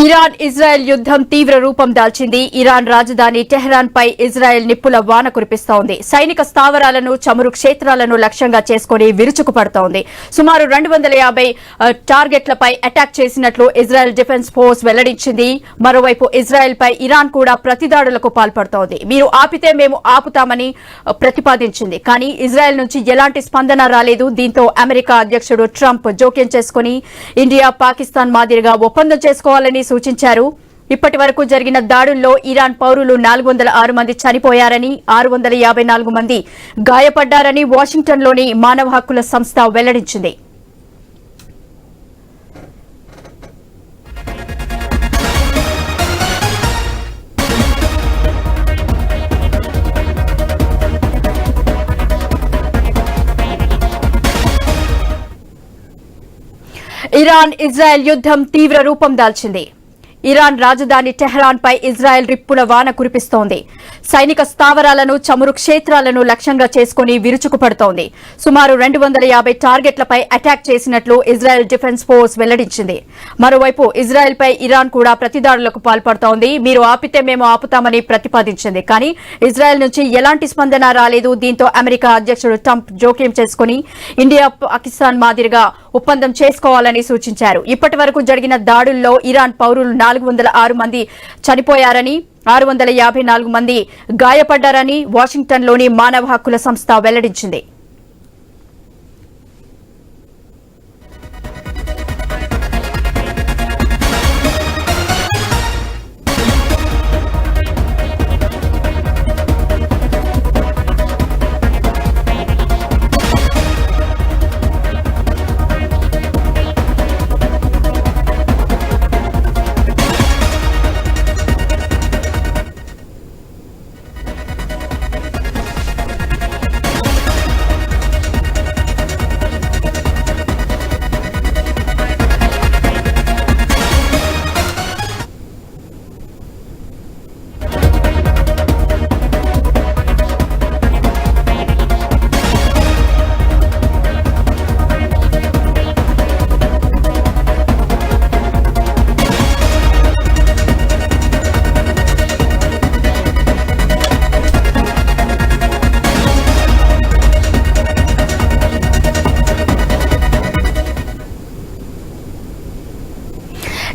Iran Israel యుద్దం తీవ్ర రూపం దాల్చింది. Iran రాజధాని టెహ్రాన్ పై ఇజ్రాయెల్ నిప్పుల వాన కురిపిస్తోంది. సైనిక స్థావరాలను, చమురు క్షేత్రాలను లక్ష్యంగా చేసుకుని విరుచుకుపడుతోంది. సుమారు 250 టార్గెట్లపై అటాక్ చేసినట్లు ఇజ్రాయెల్ డిఫెన్స్ ఫోర్స్ వెల్లడించింది. మరోవైపు ఇజ్రాయెల్ పై ఇరాన్ కూడా ప్రతిదాడులకు పాల్పడుతోంది. మీరు ఆపితే మేము ఆపుతామని ప్రతిపాదించింది. కానీ ఇజ్రాయెల్ నుంచి ఎలాంటి స్పందన రాలేదు. దీంతో అమెరికా అధ్యక్షుడు ట్రంప్ జోక్యం చేసుకుని ఇండియా, పాకిస్తాన్ మాదిరిగా ఒప్పందం చేసుకోవాలని సూచించారు. ఇప్పటి వరకు జరిగిన దాడుల్లో ఇరాన్ పౌరులు 406 మంది చనిపోయారని, 654 మంది గాయపడ్డారని వాషింగ్టన్లోని మానవ హక్కుల సంస్థ వెల్లడించింది. ఇరాన్ ఇజ్రాయెల్ యుద్దం తీవ్ర రూపం దాల్చింది. ఇరాన్ రాజధాని టెహ్రాన్ పై ఇజ్రాయెల్ రిప్పుల వాన కురిపిస్తోంది. సైనిక స్థావరాలను, చమురు క్షేత్రాలను లక్ష్యంగా చేసుకుని విరుచుకుపడుతోంది. సుమారు 250 టార్గెట్లపై అటాక్ చేసినట్లు ఇజ్రాయెల్ డిఫెన్స్ ఫోర్స్ వెల్లడించింది. మరోవైపు ఇజ్రాయెల్ పై ఇరాన్ కూడా ప్రతిదాడులకు పాల్పడుతోంది. మీరు ఆపితే మేము ఆపుతామని ప్రతిపాదించింది. కానీ ఇజ్రాయెల్ నుంచి ఎలాంటి స్పందన రాలేదు. దీంతో అమెరికా అధ్యక్షుడు ట్రంప్ జోక్యం చేసుకుని ఇండియా, పాకిస్తాన్ మాదిరిగా ఒప్పందం చేసుకోవాలని సూచించారు. ఇప్పటి వరకు జరిగిన దాడుల్లో ఇరాన్ పౌరులు 406 మంది చనిపోయారని, 654 మంది గాయపడ్డారని వాషింగ్టన్లోని మానవ హక్కుల సంస్థ వెల్లడించింది.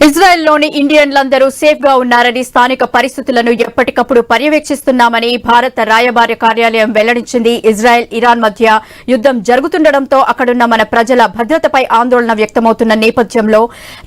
ఇజ్రాయెల్లోని ఇండియన్లందరూ సేఫ్ గా ఉన్నారని, స్థానిక పరిస్థితులను ఎప్పటికప్పుడు పర్యవేక్షిస్తున్నామని భారత రాయబార కార్యాలయం వెల్లడించింది. ఇజ్రాయెల్, ఇరాన్ మధ్య యుద్దం జరుగుతుండటంతో అక్కడున్న మన ప్రజల భద్రతపై ఆందోళన వ్యక్తమవుతున్న నేపథ్యంలో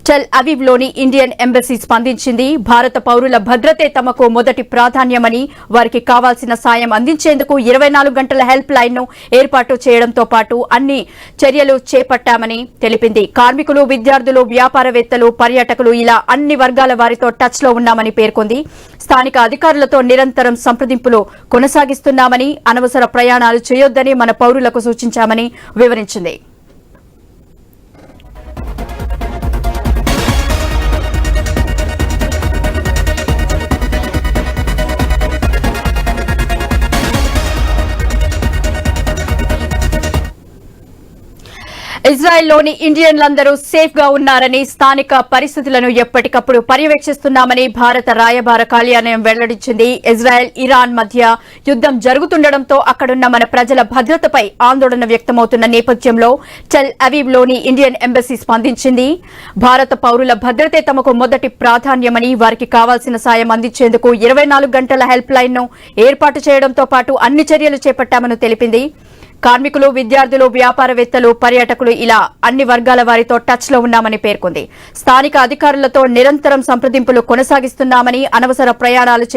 టెల్ అవీవ్లోని ఇండియన్ ఎంబసీ స్పందించింది. భారత పౌరుల భద్రతే తమకు మొదటి ప్రాధాన్యమని, వారికి కావాల్సిన సాయం అందించేందుకు 24 గంటల హెల్ప్ లైన్ ను ఏర్పాటు చేయడంతో పాటు అన్ని చర్యలు చేపట్టామని తెలిపింది. కార్మికులు, విద్యార్థులు, వ్యాపారవేత్తలు, పర్యాటకులు ఇలా అన్ని వర్గాల వారితో టచ్ లో ఉన్నామని పేర్కొంది. స్థానిక అధికారులతో నిరంతరం సంప్రదింపులు కొనసాగిస్తున్నామని, అనవసర ప్రయాణాలు చేయొద్దని మన పౌరులకు సూచించామని వివరించింది. ఇజ్రాయెల్లోని ఇండియన్లందరూ సేఫ్ గా ఉన్నారని, స్థానిక పరిస్థితులను ఎప్పటికప్పుడు పర్యవేక్షిస్తున్నామని భారత రాయబార కార్యాలయం వెల్లడించింది. ఇజ్రాయెల్, ఇరాన్ మధ్య యుద్దం జరుగుతుండటంతో అక్కడున్న మన ప్రజల భద్రతపై ఆందోళన వ్యక్తమవుతున్న నేపథ్యంలో టెల్ అవీవ్లోని ఇండియన్ ఎంబసీ స్పందించింది. భారత పౌరుల భద్రతే తమకు మొదటి ప్రాధాన్యమని, వారికి కావాల్సిన సాయం అందించేందుకు 24 గంటల హెల్ప్ లైన్ ను ఏర్పాటు చేయడంతో పాటు అన్ని చర్యలు చేపట్టామని తెలిపింది. కార్మికులు, విద్యార్థులు, వ్యాపారవేత్తలు, పర్యాటకులు ఇలా అన్ని వర్గాల వారితో టచ్ లో ఉన్నామని పేర్కొంది. స్థానిక అధికారులతో నిరంతరం సంప్రదింపులు కొనసాగిస్తున్నామని, అనవసర ప్రయాణాలు